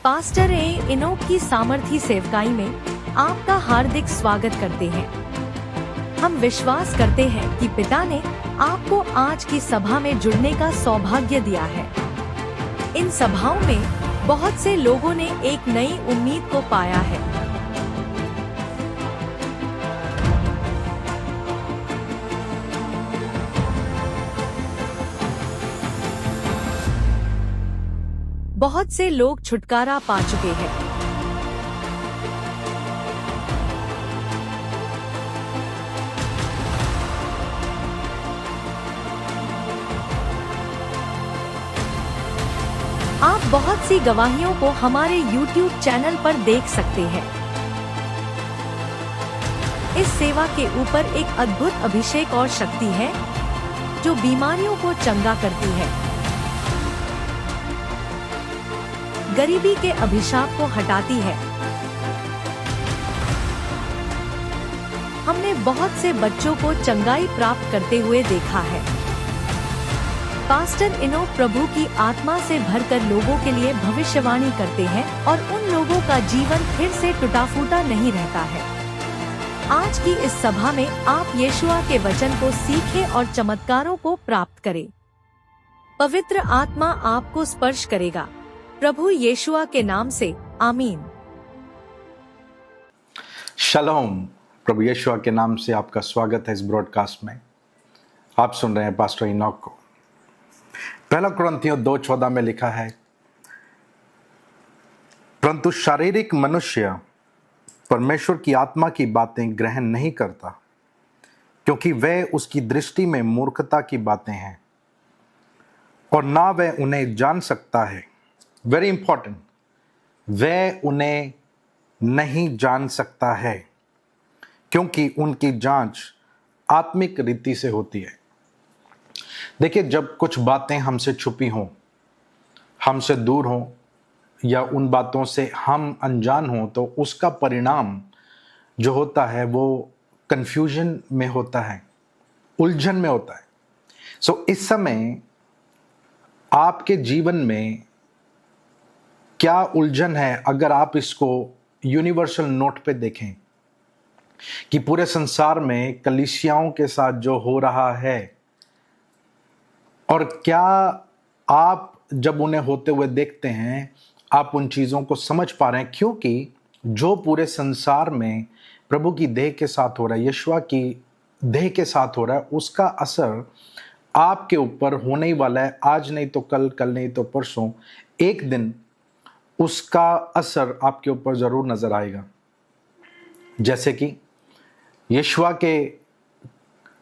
Pastor Enoch की सामर्थी सेवकाई में आपका हार्दिक स्वागत करते हैं। हम विश्वास करते हैं कि पिता ने आपको आज की सभा में जुड़ने का सौभाग्य दिया है। इन सभाओं में बहुत से लोगों ने एक नई उम्मीद को पाया है। बहुत से लोग छुटकारा पा चुके हैं। आप बहुत सी गवाहियों को हमारे YouTube चैनल पर देख सकते हैं। इस सेवा के ऊपर एक अद्भुत अभिषेक और शक्ति है जो बीमारियों को चंगा करती है, गरीबी के अभिशाप को हटाती है। हमने बहुत से बच्चों को चंगाई प्राप्त करते हुए देखा है। पास्टर इनोक प्रभु की आत्मा से भरकर लोगों के लिए भविष्यवाणी करते हैं और उन लोगों का जीवन फिर से टूटा फूटा नहीं रहता है। आज की इस सभा में आप यीशुआ के वचन को सीखें और चमत्कारों को प्राप्त करें। पवित्र आत्मा आपको स्पर्श करेगा। प्रभु यीशुआ के नाम से आमीन। शलोम। प्रभु यीशुआ के नाम से आपका स्वागत है इस ब्रॉडकास्ट में। आप सुन रहे हैं पास्टर इनोक को। पहला कुरिन्थियों 2:14 में लिखा है, परंतु शारीरिक मनुष्य परमेश्वर की आत्मा की बातें ग्रहण नहीं करता, क्योंकि वह उसकी दृष्टि में मूर्खता की बातें हैं और ना वह उन्हें जान सकता है। वेरी इंपॉर्टेंट, वह उन्हें नहीं जान सकता है क्योंकि उनकी जांच आत्मिक रीति से होती है। देखिए, जब कुछ बातें हमसे छुपी हों, हमसे दूर हों या उन बातों से हम अनजान हों, तो उसका परिणाम जो होता है वो कंफ्यूजन में होता है, उलझन में होता है। सो इस समय आपके जीवन में क्या उलझन है? अगर आप इसको यूनिवर्सल नोट पे देखें कि पूरे संसार में कलीसियाओं के साथ जो हो रहा है, और क्या आप जब उन्हें होते हुए देखते हैं आप उन चीज़ों को समझ पा रहे हैं? क्योंकि जो पूरे संसार में प्रभु की देह के साथ हो रहा है, यीशुआ की देह के साथ हो रहा है, उसका असर आपके ऊपर होने ही वाला है। आज नहीं तो कल, कल नहीं तो परसों, एक दिन उसका असर आपके ऊपर जरूर नजर आएगा। जैसे कि यीशुआ के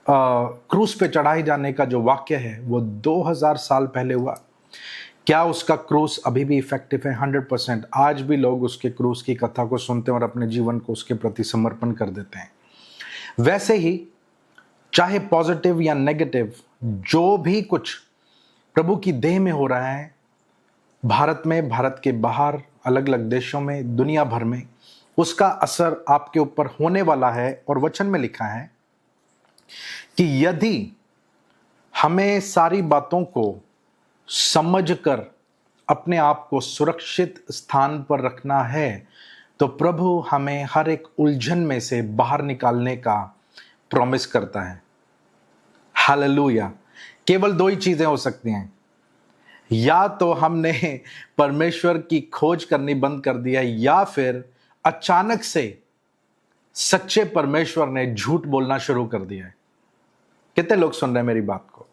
क्रूस पे चढ़ाए जाने का जो वाक्य है वो 2000 साल पहले हुआ। क्या उसका क्रूस अभी भी इफेक्टिव है? 100%। आज भी लोग उसके क्रूस की कथा को सुनते हैं और अपने जीवन को उसके प्रति समर्पण कर देते हैं। वैसे ही चाहे पॉजिटिव या नेगेटिव, जो भी कुछ प्रभु की देह में हो रहा है, भारत में, भारत के बाहर, अलग अलग देशों में, दुनिया भर में, उसका असर आपके ऊपर होने वाला है। और वचन में लिखा है कि यदि हमें सारी बातों को समझकर अपने आप को सुरक्षित स्थान पर रखना है, तो प्रभु हमें हर एक उलझन में से बाहर निकालने का प्रॉमिस करता है। हालेलुया। केवल दो ही चीजें हो सकती हैं, या तो हमने परमेश्वर की खोज करनी बंद कर दिया, या फिर अचानक से सच्चे परमेश्वर ने झूठ बोलना शुरू कर दिया है। कितने लोग सुन रहे हैं मेरी बात को?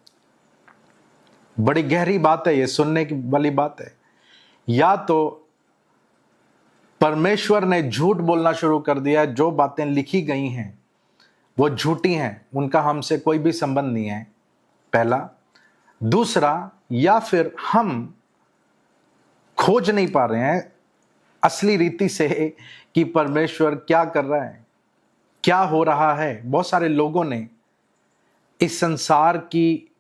बड़ी गहरी बात है, ये सुनने की वाली बात है। या तो परमेश्वर ने झूठ बोलना शुरू कर दिया है, जो बातें लिखी गई हैं वो झूठी हैं, उनका हमसे कोई भी संबंध नहीं है, पहला। दूसरा, या फिर हम खोज नहीं पा रहे हैं असली रीति से कि परमेश्वर क्या कर रहा है, क्या हो रहा है। बहुत सारे लोगों ने इस संसार की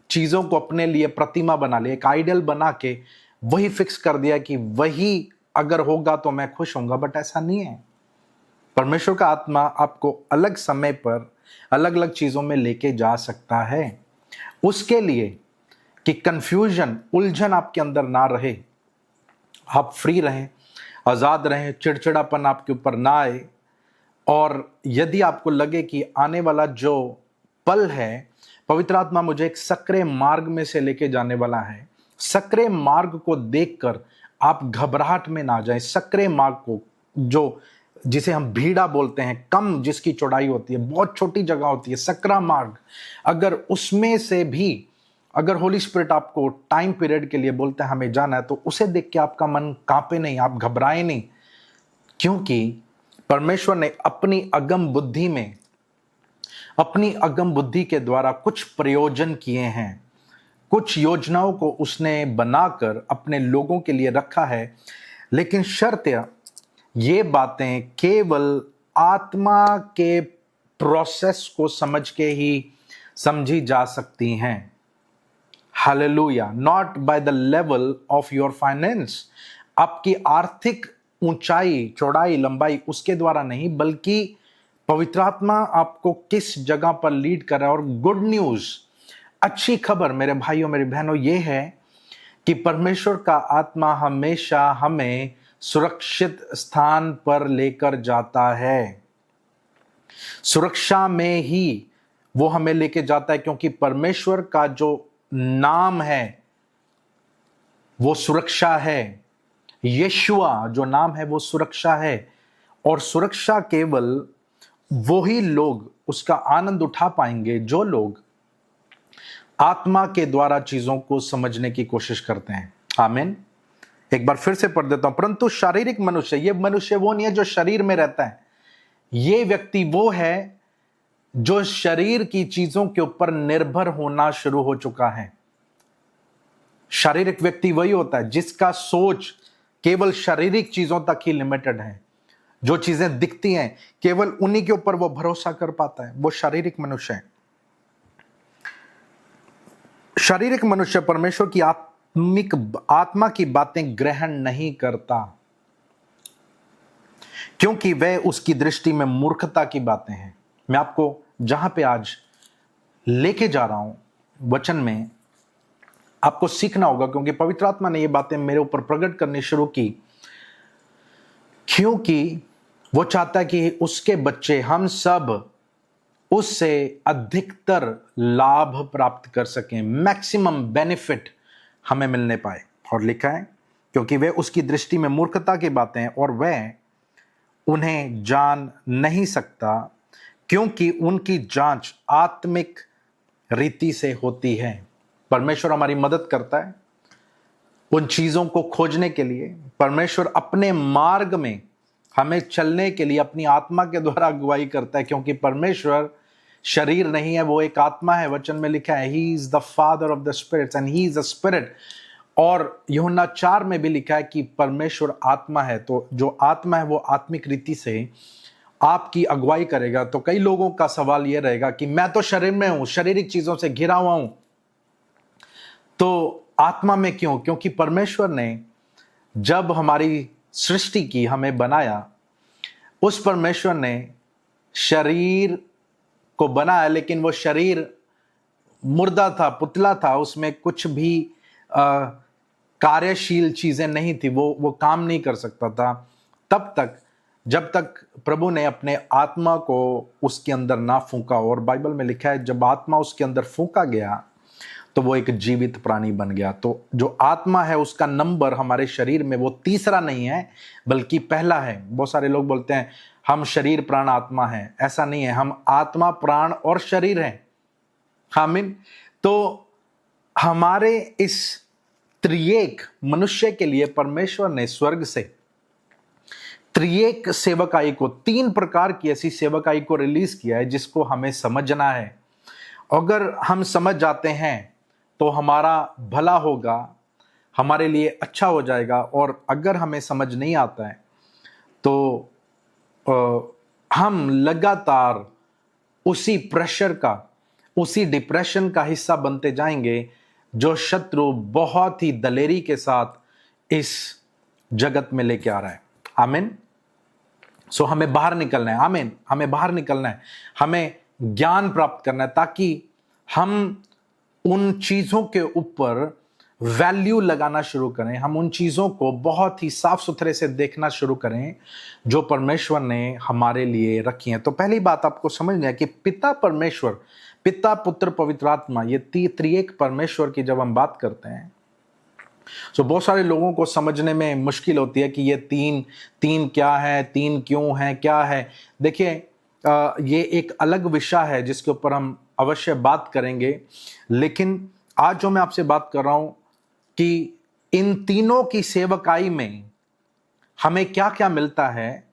चीजों को अपने लिए प्रतिमा बना लिया, एक आइडल बना के वही फिक्स कर दिया कि वही अगर होगा तो मैं खुश होऊंगा। बट ऐसा नहीं है। परमेश्वर का आत्मा आपको अलग समय पर अलग अलग चीजों में लेके जा सकता है, उसके लिए कि कंफ्यूजन, उलझन आपके अंदर ना रहे। आप फ्री रहें, आज़ाद रहें, चिड़चिड़ापन आपके ऊपर ना आए। और यदि आपको लगे कि आने वाला जो पल है, पवित्र आत्मा मुझे एक सक्रिय मार्ग में से लेके जाने वाला है, सक्रिय मार्ग को देखकर आप घबराहट में ना जाएं। सक्रिय मार्ग को, जो जिसे हम भीड़ा बोलते हैं, कम जिसकी चौड़ाई होती है, बहुत छोटी जगह होती है, सकरा मार्ग, अगर उसमें से भी अगर होली स्पिरिट आपको टाइम पीरियड के लिए बोलते हैं हमें जाना है, तो उसे देख के आपका मन कांपे नहीं, आप घबराए नहीं, क्योंकि परमेश्वर ने अपनी अगम बुद्धि में, अपनी अगम बुद्धि के द्वारा कुछ प्रयोजन किए हैं, कुछ योजनाओं को उसने बनाकर अपने लोगों के लिए रखा है। लेकिन शर्त ये बातें केवल आत्मा के प्रोसेस को समझ के ही समझी जा सकती हैं। Hallelujah. Not by the level of your finance, आपकी आर्थिक ऊंचाई, चौड़ाई, लंबाई उसके द्वारा नहीं, बल्कि पवित्र आत्मा आपको किस जगह पर लीड कर रहा है। और गुड न्यूज, अच्छी खबर मेरे भाइयों मेरी बहनों ये है कि परमेश्वर का आत्मा हमेशा हमें सुरक्षित स्थान पर लेकर जाता है। सुरक्षा में ही वो हमें लेके जाता है, क्योंकि परमेश्वर का जो नाम है वो सुरक्षा है। यीशुआ जो नाम है वो सुरक्षा है। और सुरक्षा केवल वो ही लोग उसका आनंद उठा पाएंगे जो लोग आत्मा के द्वारा चीजों को समझने की कोशिश करते हैं। आमीन। एक बार फिर से पढ़ देता हूं। परंतु शारीरिक मनुष्य, ये मनुष्य वो नहीं है जो शरीर में रहता है, ये व्यक्ति वो है जो शरीर की चीजों के ऊपर निर्भर होना शुरू हो चुका है। शारीरिक व्यक्ति वही होता है जिसका सोच केवल शारीरिक चीजों तक ही लिमिटेड है। जो चीजें दिखती हैं केवल उन्हीं के ऊपर वो भरोसा कर पाता है, वो शारीरिक मनुष्य है। शारीरिक मनुष्य परमेश्वर की आत्मा की बातें ग्रहण नहीं करता, क्योंकि वह उसकी दृष्टि में मूर्खता की बातें हैं। मैं आपको जहां पे आज लेके जा रहा हूं वचन में, आपको सीखना होगा, क्योंकि पवित्र आत्मा ने ये बातें मेरे ऊपर प्रकट करनी शुरू की, क्योंकि वो चाहता है कि उसके बच्चे, हम सब उससे अधिकतर लाभ प्राप्त कर सकें, मैक्सिमम बेनिफिट हमें मिलने पाए। और लिखा है क्योंकि वे उसकी दृष्टि में मूर्खता की बातें हैं और वह उन्हें जान नहीं सकता, क्योंकि उनकी जांच आत्मिक रीति से होती है। परमेश्वर हमारी मदद करता है उन चीजों को खोजने के लिए। परमेश्वर अपने मार्ग में हमें चलने के लिए अपनी आत्मा के द्वारा अगुवाई करता है, क्योंकि परमेश्वर शरीर नहीं है, वो एक आत्मा है। वचन में लिखा है he is the father of the spirits and he is a spirit. और यूहन्ना 4 में भी लिखा है कि परमेश्वर आत्मा है। तो जो आत्मा है वो आत्मिक रीति से आपकी अगुवाई करेगा। तो कई लोगों का सवाल ये रहेगा कि मैं तो शरीर में हूं, शारीरिक चीजों से घिरा हुआ हूं, तो आत्मा में क्यों? क्योंकि परमेश्वर ने जब हमारी सृष्टि की, हमें बनाया, उस परमेश्वर ने शरीर को बनाया, लेकिन वो शरीर मुर्दा था, पुतला था, उसमें कुछ भी कार्यशील चीजें नहीं थी, वो काम नहीं कर सकता था तब तक जब तक प्रभु ने अपने आत्मा को उसके अंदर ना फूंका। और बाइबल में लिखा है जब आत्मा उसके अंदर फूंका गया तो वो एक जीवित प्राणी बन गया। तो जो आत्मा है उसका नंबर हमारे शरीर में वो तीसरा नहीं है बल्कि पहला है। बहुत सारे लोग बोलते हैं हम शरीर प्राण आत्मा है, ऐसा नहीं है, हम आत्मा प्राण और शरीर हैं। आमीन। तो हमारे इस त्रिएक मनुष्य के लिए परमेश्वर ने स्वर्ग से त्रिएक सेवकाई को, 3 प्रकार की ऐसी सेवकाई को रिलीज किया है जिसको हमें समझना है। अगर हम समझ जाते हैं तो हमारा भला होगा, हमारे लिए अच्छा हो जाएगा। और अगर हमें समझ नहीं आता है तो हम लगातार उसी प्रेशर का, उसी डिप्रेशन का हिस्सा बनते जाएंगे जो शत्रु बहुत ही दलेरी के साथ इस जगत में लेके आ रहा है। आमीन। सो हमें बाहर निकलना है। आमीन। हमें बाहर निकलना है, हमें ज्ञान प्राप्त करना है, ताकि हम उन चीजों के ऊपर वैल्यू लगाना शुरू करें, हम उन चीज़ों को बहुत ही साफ सुथरे से देखना शुरू करें जो परमेश्वर ने हमारे लिए रखी हैं। तो पहली बात आपको समझना है कि पिता परमेश्वर, पिता पुत्र पवित्र आत्मा, ये त्रिएक परमेश्वर की जब हम बात करते हैं तो बहुत सारे लोगों को समझने में मुश्किल होती है कि ये तीन क्या है, तीन क्यों है, क्या है। देखिए, ये एक अलग विषय है जिसके ऊपर हम अवश्य बात करेंगे, लेकिन आज जो मैं आपसे बात कर रहा हूं कि इन तीनों की सेवकाई में हमें क्या क्या मिलता है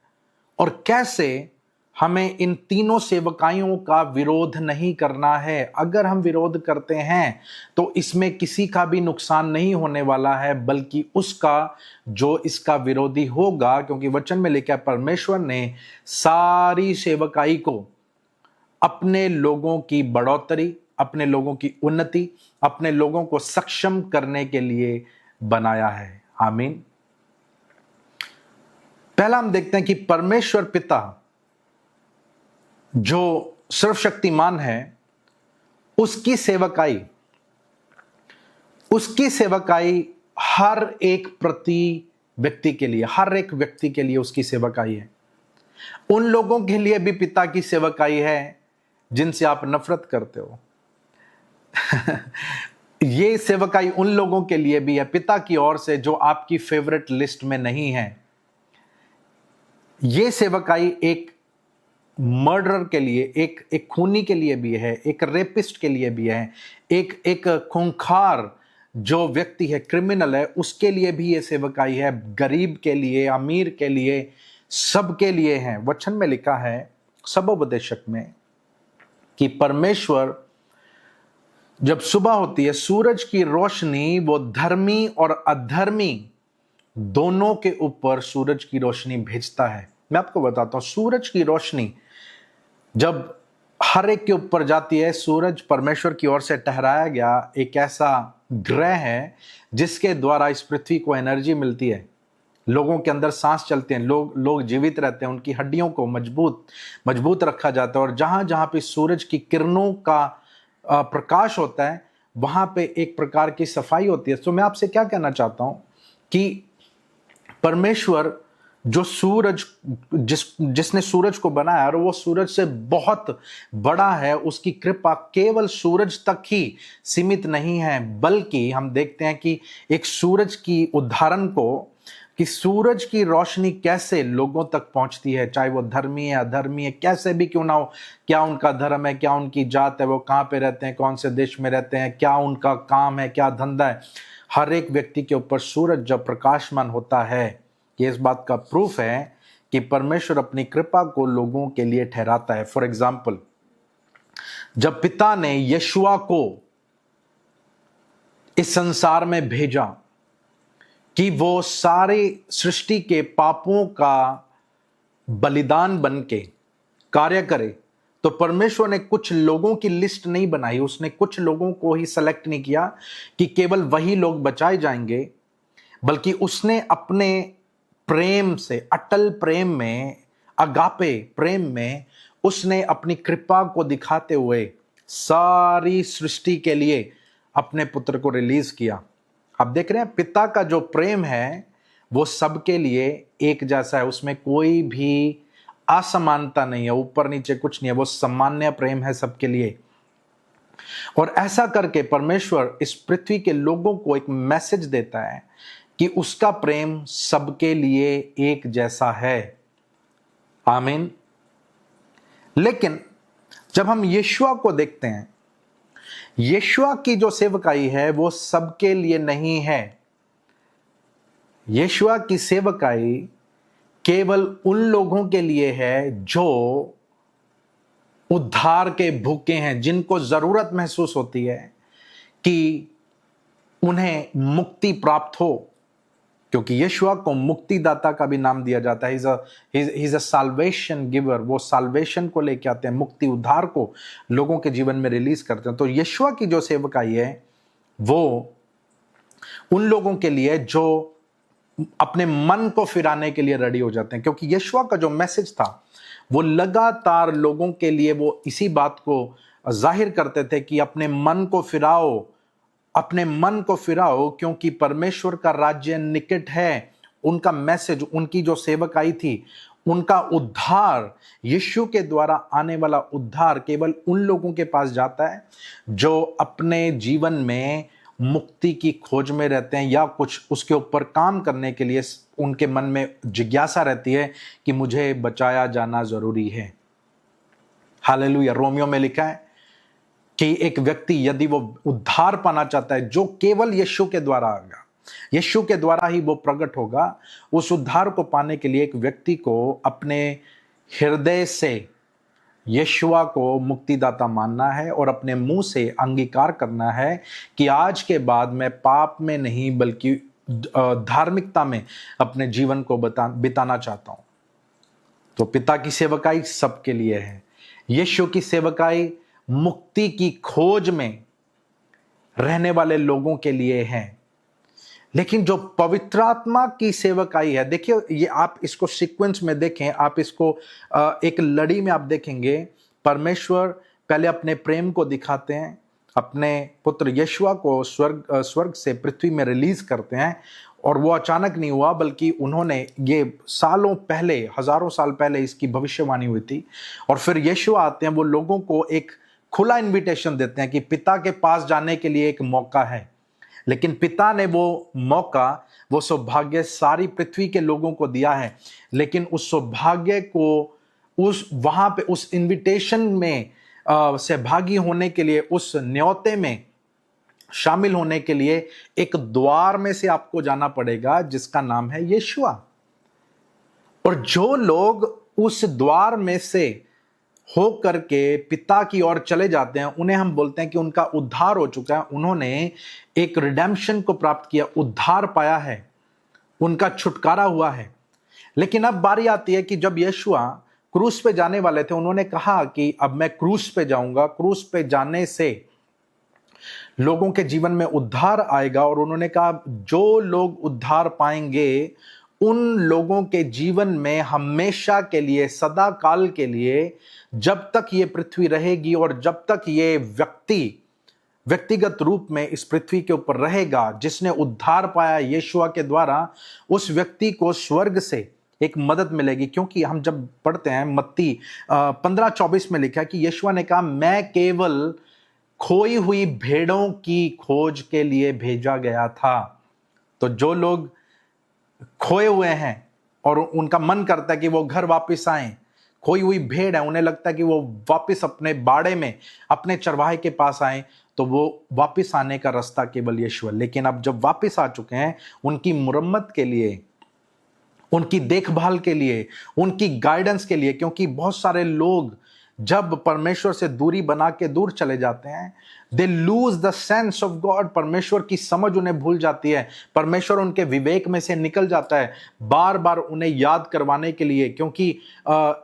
और कैसे हमें इन तीनों सेवकाइयों का विरोध नहीं करना है। अगर हम विरोध करते हैं तो इसमें किसी का भी नुकसान नहीं होने वाला है, बल्कि उसका जो इसका विरोधी होगा, क्योंकि वचन में लिखा है परमेश्वर ने सारी सेवकाई को अपने लोगों की बढ़ोतरी, अपने लोगों की उन्नति, अपने लोगों को सक्षम करने के लिए बनाया है। आमीन। पहला हम देखते हैं कि परमेश्वर पिता जो सर्वशक्तिमान है, उसकी सेवकाई हर एक व्यक्ति के लिए उसकी सेवकाई है। उन लोगों के लिए भी पिता की सेवकाई है जिनसे आप नफरत करते हो। ये सेवकाई उन लोगों के लिए भी है पिता की ओर से जो आपकी फेवरेट लिस्ट में नहीं है। ये सेवकाई एक मर्डरर के लिए, एक खूनी के लिए भी है, एक रेपिस्ट के लिए भी है, एक खूंखार जो व्यक्ति है, क्रिमिनल है, उसके लिए भी ये सेवकाई है। गरीब के लिए, अमीर के लिए, सबके लिए है। वचन में लिखा है सबोपदेशक में कि परमेश्वर जब सुबह होती है, सूरज की रोशनी वो धर्मी और अधर्मी दोनों के ऊपर सूरज की रोशनी भेजता है। मैं आपको बताता हूं, सूरज की रोशनी जब हर एक के ऊपर जाती है, सूरज परमेश्वर की ओर से ठहराया गया एक ऐसा ग्रह है जिसके द्वारा इस पृथ्वी को एनर्जी मिलती है, लोगों के अंदर सांस चलते हैं, लोग जीवित रहते हैं, उनकी हड्डियों को मजबूत रखा जाता है। और जहां जहां पे सूरज की किरणों का प्रकाश होता है, वहां पे एक प्रकार की सफाई होती है। तो मैं आपसे क्या कहना चाहता हूं कि परमेश्वर जो सूरज, जिसने सूरज को बनाया और वो सूरज से बहुत बड़ा है, उसकी कृपा केवल सूरज तक ही सीमित नहीं है, बल्कि हम देखते हैं कि एक सूरज की उदाहरण को, कि सूरज की रोशनी कैसे लोगों तक पहुंचती है, चाहे वो धर्मी है, अधर्मी है, कैसे भी क्यों ना हो, क्या उनका धर्म है, क्या उनकी जात है, वो कहाँ पे रहते हैं, कौन से देश में रहते हैं, क्या उनका काम है, क्या धंधा है, हर एक व्यक्ति के ऊपर सूरज जब प्रकाशमान होता है, ये इस बात का प्रूफ है कि परमेश्वर अपनी कृपा को लोगों के लिए ठहराता है। फॉर एग्जाम्पल, जब पिता ने यशुआ को इस संसार में भेजा कि वो सारे सृष्टि के पापों का बलिदान बन के कार्य करे, तो परमेश्वर ने कुछ लोगों की लिस्ट नहीं बनाई, उसने कुछ लोगों को ही सेलेक्ट नहीं किया कि केवल वही लोग बचाए जाएंगे, बल्कि उसने अपने प्रेम से, अटल प्रेम में, अगापे प्रेम में, उसने अपनी कृपा को दिखाते हुए सारी सृष्टि के लिए अपने पुत्र को रिलीज किया। आप देख रहे हैं, पिता का जो प्रेम है वो सबके लिए एक जैसा है, उसमें कोई भी असमानता नहीं है, ऊपर नीचे कुछ नहीं है, वो सामान्य प्रेम है सबके लिए। और ऐसा करके परमेश्वर इस पृथ्वी के लोगों को एक मैसेज देता है कि उसका प्रेम सबके लिए एक जैसा है। आमीन। लेकिन जब हम यीशुआ को देखते हैं, यीशुआ की जो सेवकाई है वो सबके लिए नहीं है। यीशुआ की सेवकाई केवल उन लोगों के लिए है जो उद्धार के भूखे हैं, जिनको जरूरत महसूस होती है कि उन्हें मुक्ति प्राप्त हो, क्योंकि यीशुआ को मुक्तिदाता का भी नाम दिया जाता है। He is a salvation giver. वो साल्वेशन को लेके आते हैं, मुक्ति, उद्धार को लोगों के जीवन में रिलीज करते हैं। तो यीशुआ की जो सेवकाई है वो उन लोगों के लिए जो अपने मन को फिराने के लिए रेडी हो जाते हैं, क्योंकि यीशुआ का जो मैसेज था वो लगातार लोगों के लिए वो इसी बात को जाहिर करते थे कि अपने मन को फिराओ, अपने मन को फिराओ, क्योंकि परमेश्वर का राज्य निकट है। उनका मैसेज, उनकी जो सेवकाई थी, उनका उद्धार, यीशु के द्वारा आने वाला उद्धार केवल उन लोगों के पास जाता है जो अपने जीवन में मुक्ति की खोज में रहते हैं, या कुछ उसके ऊपर काम करने के लिए उनके मन में जिज्ञासा रहती है कि मुझे बचाया जाना जरूरी है। हालेलुया। रोमियो में लिखा है कि एक व्यक्ति यदि वो उद्धार पाना चाहता है, जो केवल यीशु के द्वारा आएगा, यीशु के द्वारा ही वो प्रकट होगा, उस उद्धार को पाने के लिए एक व्यक्ति को अपने हृदय से यीशुआ को मुक्तिदाता मानना है और अपने मुंह से अंगीकार करना है कि आज के बाद मैं पाप में नहीं बल्कि धार्मिकता में अपने जीवन को बिताना चाहता हूं। तो पिता की सेवकाई सबके लिए है। यीशु की सेवकाई मुक्ति की खोज में रहने वाले लोगों के लिए है। लेकिन जो पवित्र आत्मा की सेवकाई है, देखिए ये आप इसको सीक्वेंस में देखें, आप इसको एक लड़ी में आप देखेंगे। परमेश्वर पहले अपने प्रेम को दिखाते हैं, अपने पुत्र यीशुआ को स्वर्ग से पृथ्वी में रिलीज करते हैं, और वो अचानक नहीं हुआ, बल्कि उन्होंने ये सालों पहले, हजारों साल पहले इसकी भविष्यवाणी हुई थी। और फिर यीशुआ आते हैं, वो लोगों को एक खुला इन्विटेशन देते हैं कि पिता के पास जाने के लिए एक मौका है। लेकिन पिता ने वो मौका, वो सौभाग्य सारी पृथ्वी के लोगों को दिया है, लेकिन उस सौभाग्य को, उस वहां पे उस इनविटेशन में सहभागी होने के लिए, उस न्योते में शामिल होने के लिए एक द्वार में से आपको जाना पड़ेगा जिसका नाम है यीशुआ। और जो लोग उस द्वार में से हो करके पिता की ओर चले जाते हैं, उन्हें हम बोलते हैं कि उनका उद्धार हो चुका है, उन्होंने एक रिडेम्पशन को प्राप्त किया, उद्धार पाया है, उनका छुटकारा हुआ है। लेकिन अब बारी आती है कि जब यीशुआ क्रूस पे जाने वाले थे, उन्होंने कहा कि अब मैं क्रूस पे जाऊंगा, क्रूस पे जाने से लोगों के जीवन में उद्धार आएगा। और उन्होंने कहा जो लोग उद्धार पाएंगे उन लोगों के जीवन में हमेशा के लिए, सदा काल के लिए, जब तक ये पृथ्वी रहेगी और जब तक ये व्यक्तिगत रूप में इस पृथ्वी के ऊपर रहेगा, जिसने उद्धार पाया यीशुआ के द्वारा, उस व्यक्ति को स्वर्ग से एक मदद मिलेगी। क्योंकि हम जब पढ़ते हैं मत्ती 15:24 में लिखा है कि यीशुआ ने कहा, मैं केवल खोई हुई भेड़ों की खोज के लिए भेजा गया था। तो जो लोग खोए हुए हैं और उनका मन करता है कि वो घर वापस आए, खोई हुई भेड़ है, उन्हें लगता है कि वो वापस अपने बाड़े में, अपने चरवाहे के पास आए, तो वो वापस आने का रास्ता केवल यीशु है। लेकिन अब जब वापस आ चुके हैं, उनकी मुरम्मत के लिए, उनकी देखभाल के लिए, उनकी गाइडेंस के लिए, क्योंकि बहुत सारे लोग जब परमेश्वर से दूरी बना के दूर चले जाते हैं, they lose the sense of God, परमेश्वर की समझ उन्हें भूल जाती है, परमेश्वर उनके विवेक में से निकल जाता है, बार बार उन्हें याद करवाने के लिए। क्योंकि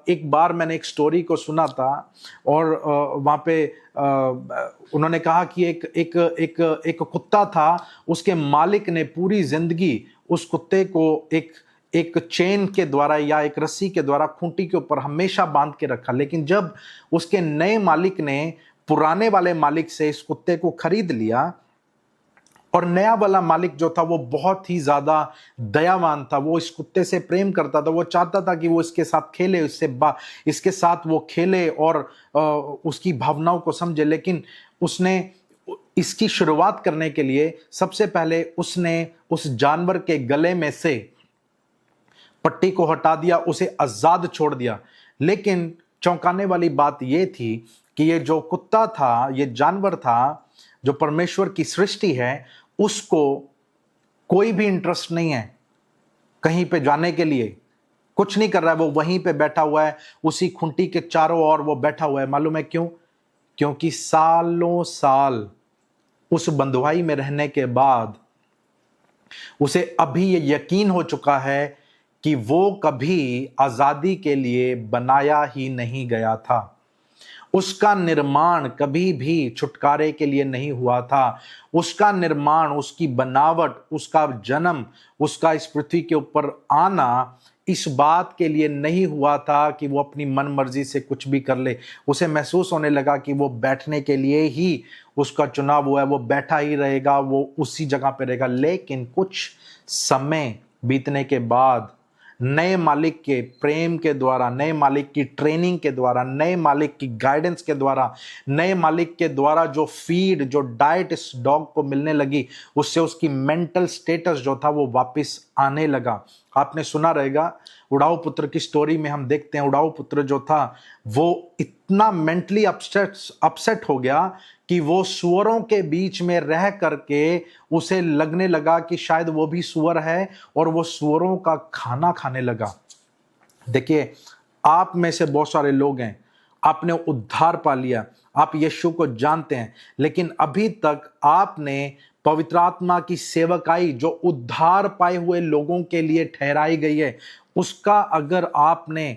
एक बार मैंने एक स्टोरी को सुना था, और वहाँ पे उन्होंने कहा कि एक कुत्ता था, उसके मालिक ने पूरी जिंदगी उस कुत्ते को एक चेन के द्वारा या एक रस्सी के द्वारा खूंटी के ऊपर हमेशा बांध के रखा। लेकिन जब उसके नए मालिक ने पुराने वाले मालिक से इस कुत्ते को खरीद लिया, और नया वाला मालिक जो था वो बहुत ही ज्यादा दयावान था, वो इस कुत्ते से प्रेम करता था, वो चाहता था कि वो इसके साथ खेले, इसके साथ वो खेले और उसकी भावनाओं को समझे। लेकिन उसने इसकी शुरुआत करने के लिए सबसे पहले उसने उस जानवर के गले में से पट्टी को हटा दिया, उसे आजाद छोड़ दिया। लेकिन चौंकाने वाली बात यह थी कि ये जो कुत्ता था, ये जानवर था, जो परमेश्वर की सृष्टि है, उसको कोई भी इंटरेस्ट नहीं है कहीं पे जाने के लिए, कुछ नहीं कर रहा है, वो वहीं पे बैठा हुआ है, उसी खूंटी के चारों ओर वो बैठा हुआ है। मालूम है क्यों? क्योंकि सालों साल उस बंधुआई में रहने के बाद उसे अभी ये यकीन हो चुका है कि वो कभी आजादी के लिए बनाया ही नहीं गया था, उसका निर्माण कभी भी छुटकारे के लिए नहीं हुआ था, उसका निर्माण, उसकी बनावट, उसका जन्म, उसका इस पृथ्वी के ऊपर आना इस बात के लिए नहीं हुआ था कि वो अपनी मन मर्जी से कुछ भी कर ले। उसे महसूस होने लगा कि वो बैठने के लिए ही उसका चुनाव हुआ है, वो बैठा ही रहेगा, वो उसी जगह पे रहेगा। लेकिन कुछ समय बीतने के बाद नए मालिक के प्रेम के द्वारा, नए मालिक की ट्रेनिंग के द्वारा, नए मालिक की गाइडेंस के द्वारा, नए मालिक के द्वारा जो फीड, जो डाइट इस डॉग को मिलने लगी, उससे उसकी मेंटल स्टेटस जो था वो वापस आने लगा। आपने सुना रहेगा उड़ाऊ पुत्र की स्टोरी में हम देखते हैं, उड़ाऊ पुत्र जो था वो इतना मेंटली अपसेट हो गया कि वो सुअरों के बीच में रह करके उसे लगने लगा कि शायद वो भी सुअर है और वो सुअरों का खाना खाने लगा। देखिए, आप में से बहुत सारे लोग हैं, आपने उद्धार पा लिया, आप यीशु को जानते हैं, लेकिन अभी तक आपने पवित्र आत्मा की सेवकाई जो उद्धार पाए हुए लोगों के लिए ठहराई गई है, उसका अगर आपने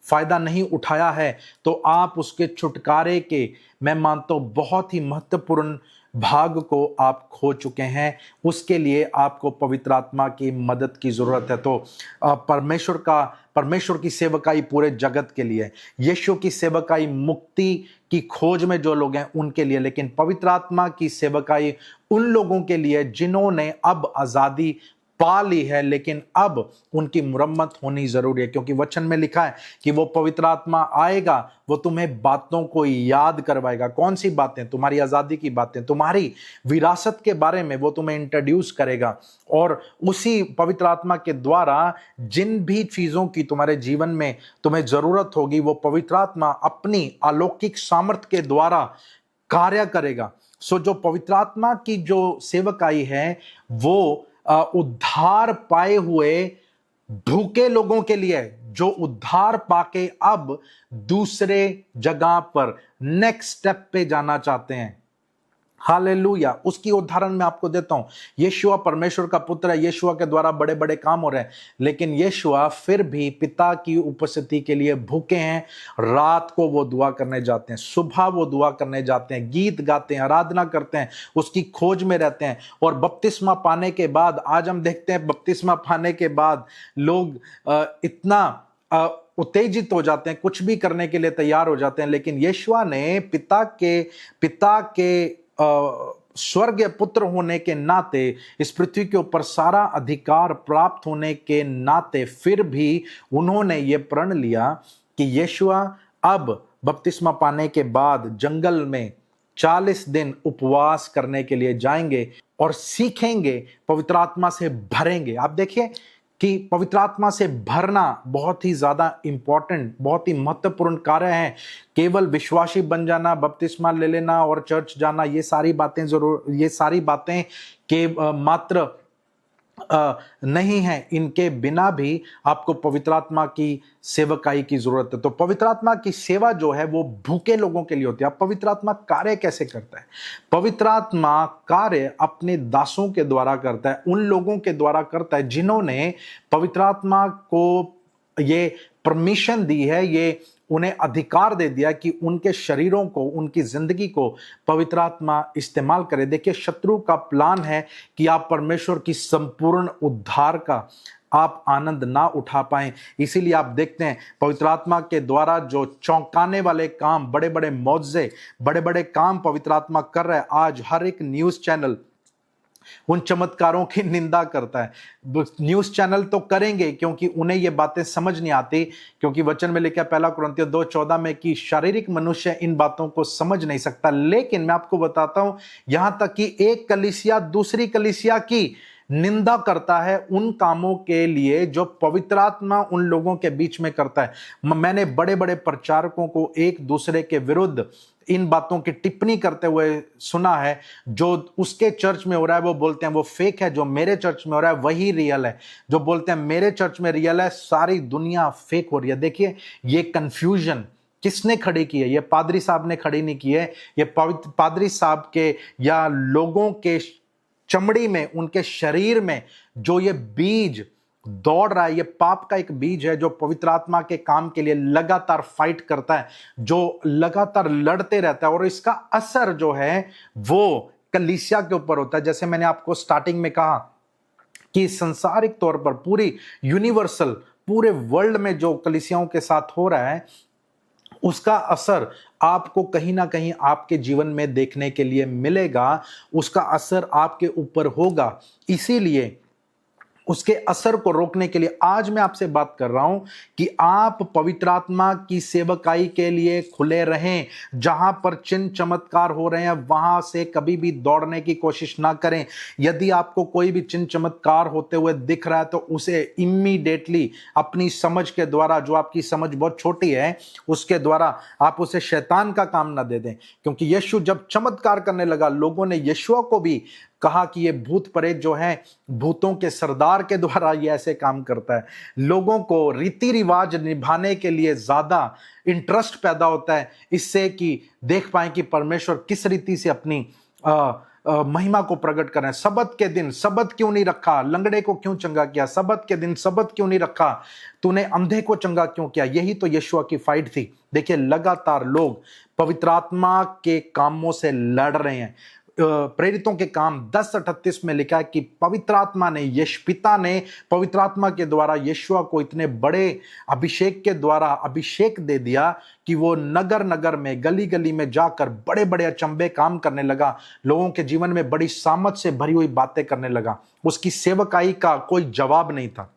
फायदा नहीं उठाया है तो आप उसके छुटकारे के, मैं मानता हूं, बहुत ही महत्वपूर्ण भाग को आप खो चुके हैं। उसके लिए आपको पवित्र आत्मा की मदद की जरूरत है। तो परमेश्वर की सेवकाई पूरे जगत के लिए, यीशु की सेवकाई मुक्ति की खोज में जो लोग हैं उनके लिए, लेकिन पवित्र आत्मा की सेवकाई उन लोगों के लिए जिन्होंने अब आजादी पा ली है, लेकिन अब उनकी मुरम्मत होनी जरूरी है। क्योंकि वचन में लिखा है कि वो पवित्र आत्मा आएगा, वो तुम्हें बातों को याद करवाएगा। कौन सी बातें? तुम्हारी आजादी की बातें, तुम्हारी विरासत के बारे में वो तुम्हें इंट्रोड्यूस करेगा। और उसी पवित्र आत्मा के द्वारा जिन भी चीजों की तुम्हारे जीवन में तुम्हें जरूरत होगी, वो पवित्र आत्मा अपनी अलौकिक सामर्थ के द्वारा कार्य करेगा। सो जो पवित्र आत्मा की जो सेवकाई है वो उद्धार पाए हुए भूखे लोगों के लिए, जो उद्धार पाके अब दूसरे जगह पर नेक्स्ट स्टेप पे जाना चाहते हैं। हालेलुया। उसकी उदाहरण मैं आपको देता हूं। यीशुआ परमेश्वर का पुत्र है, यीशुआ के द्वारा बड़े बड़े काम हो रहे हैं, लेकिन यीशुआ फिर भी पिता की उपस्थिति के लिए भूखे हैं। रात को वो दुआ करने जाते हैं, सुबह वो दुआ करने जाते हैं, गीत गाते हैं, आराधना करते हैं, उसकी खोज में रहते हैं। और बपतिस्मा पाने के बाद, आज हम देखते हैं बपतिस्मा पाने के बाद लोग इतना उत्तेजित हो जाते हैं, कुछ भी करने के लिए तैयार हो जाते हैं। लेकिन यीशुआ ने पिता के स्वर्गीय पुत्र होने के नाते, इस पृथ्वी के ऊपर सारा अधिकार प्राप्त होने के नाते, फिर भी उन्होंने ये प्रण लिया कि यीशुआ अब बपतिस्मा पाने के बाद जंगल में 40 दिन उपवास करने के लिए जाएंगे और सीखेंगे, पवित्र आत्मा से भरेंगे। आप देखिए कि पवित्र आत्मा से भरना बहुत ही ज्यादा इंपॉर्टेंट, बहुत ही महत्वपूर्ण कार्य है। केवल विश्वासी बन जाना, बपतिस्मा ले लेना और चर्च जाना, ये सारी बातें के मात्र नहीं है। इनके बिना भी आपको पवित्र आत्मा की सेवकाई की जरूरत है। तो पवित्र आत्मा की सेवा जो है वो भूखे लोगों के लिए होती है। अब पवित्र आत्मा कार्य कैसे करता है? पवित्र आत्मा कार्य अपने दासों के द्वारा करता है, उन लोगों के द्वारा करता है जिन्होंने पवित्र आत्मा को ये परमिशन दी है, ये उन्हें अधिकार दे दिया कि उनके शरीरों को, उनकी जिंदगी को पवित्र आत्मा इस्तेमाल करे। देखिए, शत्रु का प्लान है कि आप परमेश्वर की संपूर्ण उद्धार का आप आनंद ना उठा पाएं। इसीलिए आप देखते हैं पवित्र आत्मा के द्वारा जो चौंकाने वाले काम, बड़े बड़े मौजे, बड़े बड़े काम पवित्र आत्मा कर रहा है। आज हर एक न्यूज चैनल उन चमत्कारों की निंदा करता है। न्यूज चैनल तो करेंगे क्योंकि उन्हें ये बातें समझ नहीं आती, क्योंकि वचन में लिखा है 1 कुरिन्थियों 2:14 में कि शारीरिक मनुष्य इन बातों को समझ नहीं सकता। लेकिन मैं आपको बताता हूं, यहां तक कि एक कलीसिया दूसरी कलीसिया की निंदा करता है उन कामों के लिए जो पवित्र आत्मा उन लोगों के बीच में करता है। मैंने बड़े बड़े प्रचारकों को एक दूसरे के विरुद्ध इन बातों की टिप्पणी करते हुए सुना है। जो उसके चर्च में हो रहा है वो बोलते हैं वो फेक है, जो मेरे चर्च में हो रहा है वही रियल है। जो बोलते हैं मेरे चर्च में रियल है, सारी दुनिया फेक हो रही है। देखिए, ये कंफ्यूजन किसने खड़ी की है? ये पादरी साहब ने खड़ी नहीं की है। ये पादरी साहब के या लोगों के चमड़ी में, उनके शरीर में जो ये बीज दौड़ रहा है, ये पाप का एक बीज है जो पवित्र आत्मा के काम के लिए लगातार फाइट करता है, जो लगातार लड़ते रहता है। और इसका असर जो है वो कलीसिया के ऊपर होता है। जैसे मैंने आपको स्टार्टिंग में कहा कि सांसारिक तौर पर पूरी यूनिवर्सल, पूरे वर्ल्ड में जो कलीसियाओं के साथ हो रहा है, उसका असर आपको कहीं ना कहीं आपके जीवन में देखने के लिए मिलेगा, उसका असर आपके ऊपर होगा। इसीलिए उसके असर को रोकने के लिए आज मैं आपसे बात कर रहा हूं कि आप पवित्र आत्मा की सेवकाई के लिए खुले रहें। जहां पर चिन्ह चमत्कार हो रहे हैं वहां से कभी भी दौड़ने की कोशिश ना करें। यदि आपको कोई भी चिन्ह चमत्कार होते हुए दिख रहा है तो उसे इमीडिएटली अपनी समझ के द्वारा, जो आपकी समझ बहुत छोटी है, उसके द्वारा आप उसे शैतान का काम ना दे दें। क्योंकि यीशु जब चमत्कार करने लगा, लोगों ने यीशुआ को भी कहा कि ये भूत प्रेत जो है, भूतों के सरदार के द्वारा ये ऐसे काम करता है। लोगों को रीति रिवाज निभाने के लिए ज्यादा इंटरेस्ट पैदा होता है, इससे कि देख पाए कि परमेश्वर किस रीति से अपनी महिमा को प्रकट कर रहे हैं। सबत के दिन सबत क्यों नहीं रखा, लंगड़े को क्यों चंगा किया, सबत के दिन सबत क्यों नहीं रखा, तूने अंधे को चंगा क्यों किया। यही तो यीशुआ की फाइट थी। देखिए, लगातार लोग पवित्र आत्मा के कामों से लड़ रहे हैं। प्रेरितों के काम 10:38 में लिखा है कि पवित्र आत्मा ने, पिता ने पवित्र आत्मा के द्वारा यीशुआ को इतने बड़े अभिषेक के द्वारा अभिषेक दे दिया कि वो नगर नगर में, गली गली में जाकर बड़े बड़े अचंभे काम करने लगा। लोगों के जीवन में बड़ी सामर्थ से भरी हुई बातें करने लगा। उसकी सेवकाई का कोई जवाब नहीं था।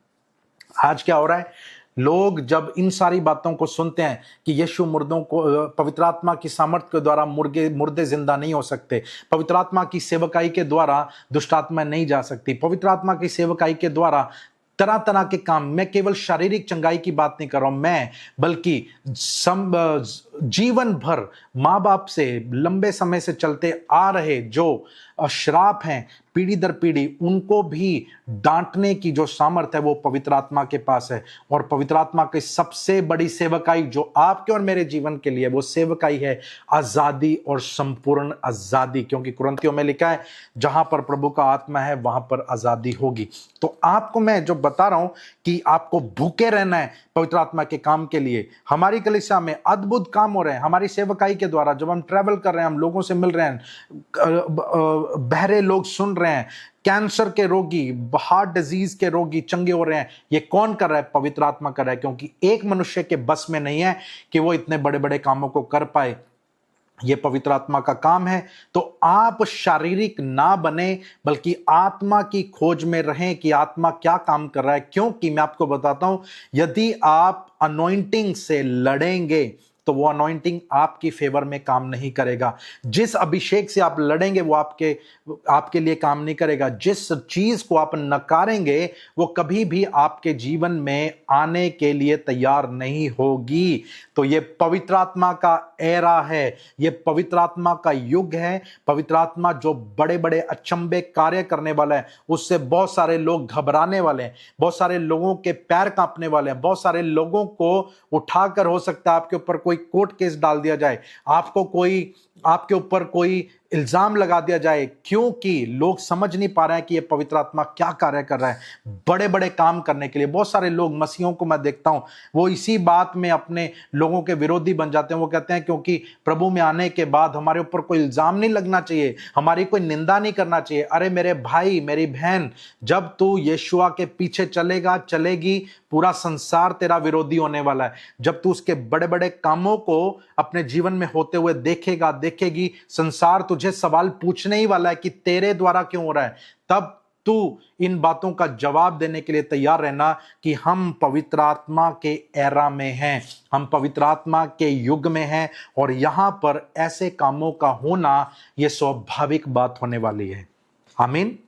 आज क्या हो रहा है? लोग जब इन सारी बातों को सुनते हैं कि यीशु मुर्दों को, पवित्र आत्मा की सामर्थ्य के द्वारा मुर्दे जिंदा नहीं हो सकते, पवित्र आत्मा की सेवकाई के द्वारा दुष्ट आत्मा नहीं जा सकती, पवित्र आत्मा की सेवकाई के द्वारा तरह तरह के काम, मैं केवल शारीरिक चंगाई की बात नहीं कर रहा हूं, मैं बल्कि जीवन भर माँ बाप से लंबे समय से चलते आ रहे जो श्राप हैं पीढ़ी दर पीढ़ी, उनको भी डांटने की जो सामर्थ्य है वो पवित्र आत्मा के पास है। और पवित्र आत्मा की सबसे बड़ी सेवकाई जो आपके और मेरे जीवन के लिए, वो सेवकाई है आजादी और संपूर्ण आजादी। क्योंकि कुरिन्थियों में लिखा है, जहां पर प्रभु का आत्मा है वहां पर आजादी होगी। तो आपको मैं जो बता रहा हूं कि आपको भूखे रहना है पवित्र आत्मा के काम के लिए। हमारी कलीसिया में अद्भुत काम हो रहे हैं हमारी सेवकाई के द्वारा। जब हम ट्रैवल कर रहे हैं, हम लोगों से मिल रहे हैं, बहरे लोग सुन रहे हैं, कैंसर के रोगी, हार्ट डिजीज के रोगी चंगे हो रहे हैं। ये कौन कर रहा है? पवित्र आत्मा कर रहा है। क्योंकि एक मनुष्य के बस में नहीं है कि वो इतने बड़े बड़े कामों को कर पाए, ये पवित्र आत्मा का काम है। तो आप शारीरिक ना बने बल्कि आत्मा की खोज में रहें कि आत्मा क्या काम कर रहा है। क्योंकि मैं आपको बताता हूं, यदि आप अनॉइंटिंग से लड़ेंगे तो वो अनॉइंटिंग आपकी फेवर में काम नहीं करेगा। जिस अभिषेक से आप लड़ेंगे वो आपके लिए काम नहीं करेगा। जिस चीज को आप नकारेंगे वो कभी भी आपके जीवन में आने के लिए तैयार नहीं होगी। तो ये पवित्र आत्मा का एरा है, ये पवित्र आत्मा का युग है। पवित्र आत्मा जो बड़े बड़े अचंभे कार्य करने वाला है, उससे बहुत सारे लोग घबराने वाले हैं, बहुत सारे लोगों के पैर कांपने वाले हैं, बहुत सारे लोगों को उठाकर हो सकता है आपके ऊपर कोई कोर्ट केस डाल दिया जाए, आपके ऊपर कोई इल्जाम लगा दिया जाए, क्योंकि लोग समझ नहीं पा रहे हैं कि ये पवित्र आत्मा क्या कार्य कर रहा है बड़े बड़े काम करने के लिए। बहुत सारे लोग, मसीहों को मैं देखता हूं, वो इसी बात में अपने लोगों के विरोधी बन जाते हैं। वो कहते हैं क्योंकि प्रभु में आने के बाद हमारे ऊपर कोई इल्जाम नहीं लगना चाहिए, हमारी कोई निंदा नहीं करना चाहिए। अरे मेरे भाई, मेरी बहन, जब तू यीशुआ के पीछे चलेगा, चलेगी, पूरा संसार तेरा विरोधी होने वाला है। जब तू उसके बड़े बड़े कामों को अपने जीवन में होते हुए देखेगी, संसार तुझे सवाल पूछने ही वाला है कि तेरे द्वारा क्यों हो रहा है। तब तू इन बातों का जवाब देने के लिए तैयार रहना कि हम पवित्र आत्मा के एरा में हैं, हम पवित्र आत्मा के युग में हैं, और यहां पर ऐसे कामों का होना यह स्वाभाविक बात होने वाली है। आमीन।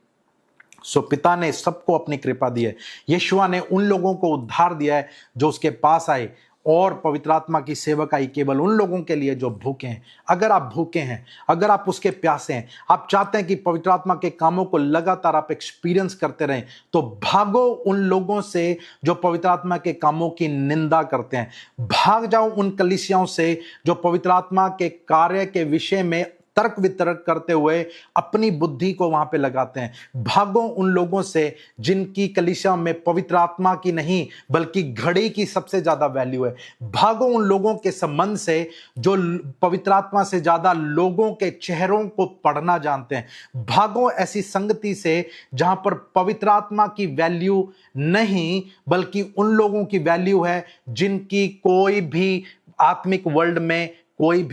सो पिता ने सबको अपनी कृपा दी है। यीशुआ ने उन लोगों को उद्धार दिया है जो उसके पास आए, और पवित्र आत्मा की सेवकाई केवल उन लोगों के लिए जो भूखे हैं। अगर आप भूखे हैं, अगर आप उसके प्यासे हैं, आप चाहते हैं कि पवित्र आत्मा के कामों को लगातार आप एक्सपीरियंस करते रहें, तो भागो उन लोगों से जो पवित्र आत्मा के कामों की निंदा करते हैं। भाग जाओ उन कलीसियाओं से जो पवित्र आत्मा के कार्य के विषय में तर्क वितर्क करते हुए अपनी बुद्धि को वहां पे लगाते हैं। भागो उन लोगों से जिनकी कलीसिया में पवित्र आत्मा की नहीं बल्कि घड़ी की सबसे ज्यादा वैल्यू है। भागो उन लोगों के संबंध से जो पवित्र आत्मा से ज्यादा लोगों के चेहरों को पढ़ना जानते हैं। भागो ऐसी संगति से जहां पर पवित्र आत्मा की वैल्यू नहीं बल्कि उन लोगों की वैल्यू है जिनकी कोई भी आत्मिक वर्ल्ड में कोई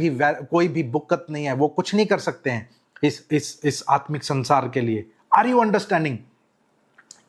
भी बुक्कत नहीं है, वो कुछ नहीं कर सकते हैं इस आत्मिक संसार के लिए। Are you understanding?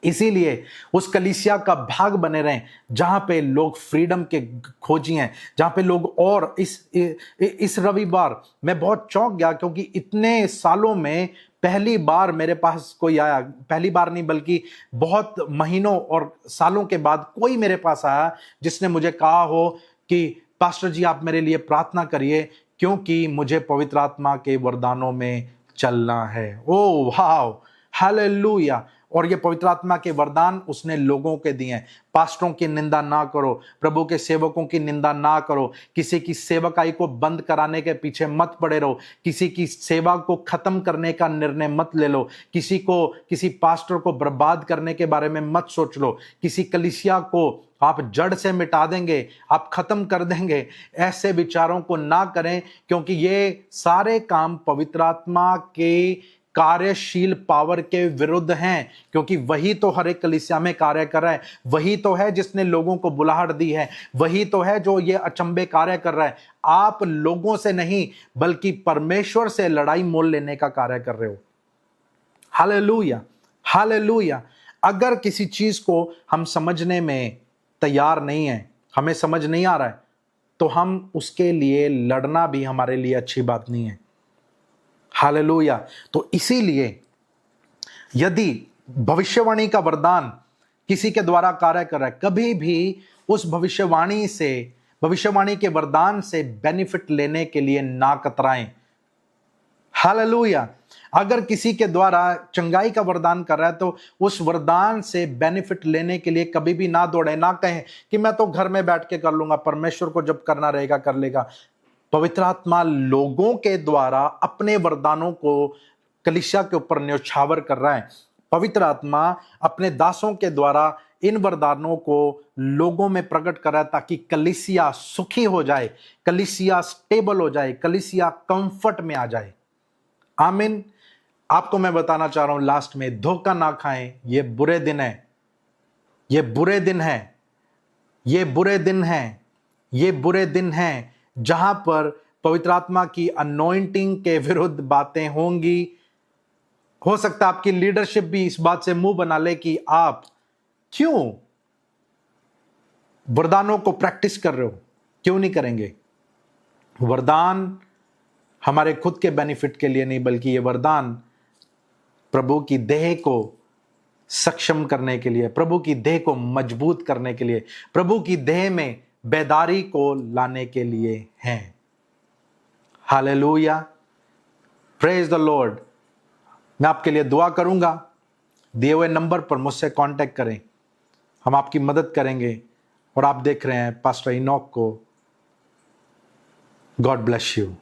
इसीलिए उस कलीसिया का भाग बने रहें जहां पे लोग फ्रीडम के खोजी हैं, जहां पे लोग। और इस रविवार मैं बहुत चौंक गया क्योंकि इतने सालों में पहली बार मेरे पास कोई आया, पहली बार नहीं बल्कि बहुत महीनों और सालों के बाद कोई मेरे पास आया जिसने मुझे कहा हो कि पास्टर जी आप मेरे लिए प्रार्थना करिए क्योंकि मुझे पवित्र आत्मा के वरदानों में चलना है। ओ वाह, हालेलुया। और ये पवित्र आत्मा के वरदान उसने लोगों के दिए हैं। पास्टरों की निंदा ना करो, प्रभु के सेवकों की निंदा ना करो, किसी की सेवकाई को बंद कराने के पीछे मत पड़े रहो, किसी की सेवा को खत्म करने का निर्णय मत ले लो, किसी पास्टर को बर्बाद करने के बारे में मत सोच लो, किसी कलीसिया को आप जड़ से मिटा देंगे, आप खत्म कर देंगे, ऐसे विचारों को ना करें क्योंकि ये सारे काम पवित्र आत्मा के कार्यशील पावर के विरुद्ध हैं। क्योंकि वही तो हर एक कलीसिया में कार्य कर रहा है, वही तो है जिसने लोगों को बुलाहट दी है, वही तो है जो ये अचंभे कार्य कर रहा है। आप लोगों से नहीं बल्कि परमेश्वर से लड़ाई मोल लेने का कार्य कर रहे हो। Hallelujah, hallelujah. अगर किसी चीज को हम समझने में तैयार नहीं है, हमें समझ नहीं आ रहा है, तो हम उसके लिए लड़ना भी हमारे लिए अच्छी बात नहीं है। हालेलुया। तो इसीलिए यदि भविष्यवाणी का वरदान किसी के द्वारा कार्य कर रहा है, कभी भी उस भविष्यवाणी के वरदान से बेनिफिट लेने के लिए ना कतराएं। हालेलुया। अगर किसी के द्वारा चंगाई का वरदान कर रहा है तो उस वरदान से बेनिफिट लेने के लिए कभी भी ना दौड़े, ना कहें कि मैं तो घर में बैठ के कर लूंगा, परमेश्वर को जब करना रहेगा कर लेगा। पवित्र आत्मा लोगों के द्वारा अपने वरदानों को कलीसिया के ऊपर न्यौछावर कर रहा है। पवित्र आत्मा अपने दासों के द्वारा इन वरदानों को लोगों में प्रकट कर रहा है ताकि कलीसिया सुखी हो जाए, कलीसिया स्टेबल हो जाए, कलीसिया कंफर्ट में आ जाए। आमीन। आपको मैं बताना चाह रहा हूं लास्ट में, धोखा ना खाएं, ये बुरे दिन है, ये बुरे दिन है, ये बुरे दिन है, ये बुरे दिन हैं जहां पर पवित्र आत्मा की अनॉइंटिंग के विरुद्ध बातें होंगी। हो सकता है आपकी लीडरशिप भी इस बात से मुंह बना ले कि आप क्यों वरदानों को प्रैक्टिस कर रहे हो, क्यों नहीं करेंगे। वरदान हमारे खुद के बेनिफिट के लिए नहीं बल्कि ये वरदान प्रभु की देह को सक्षम करने के लिए, प्रभु की देह को मजबूत करने के लिए, प्रभु की देह में बेदारी को लाने के लिए हैं। Hallelujah, praise the Lord. मैं आपके लिए दुआ करूंगा, दिए हुए नंबर पर मुझसे कांटेक्ट करें, हम आपकी मदद करेंगे। और आप देख रहे हैं पास्टर इनॉक को। God bless you.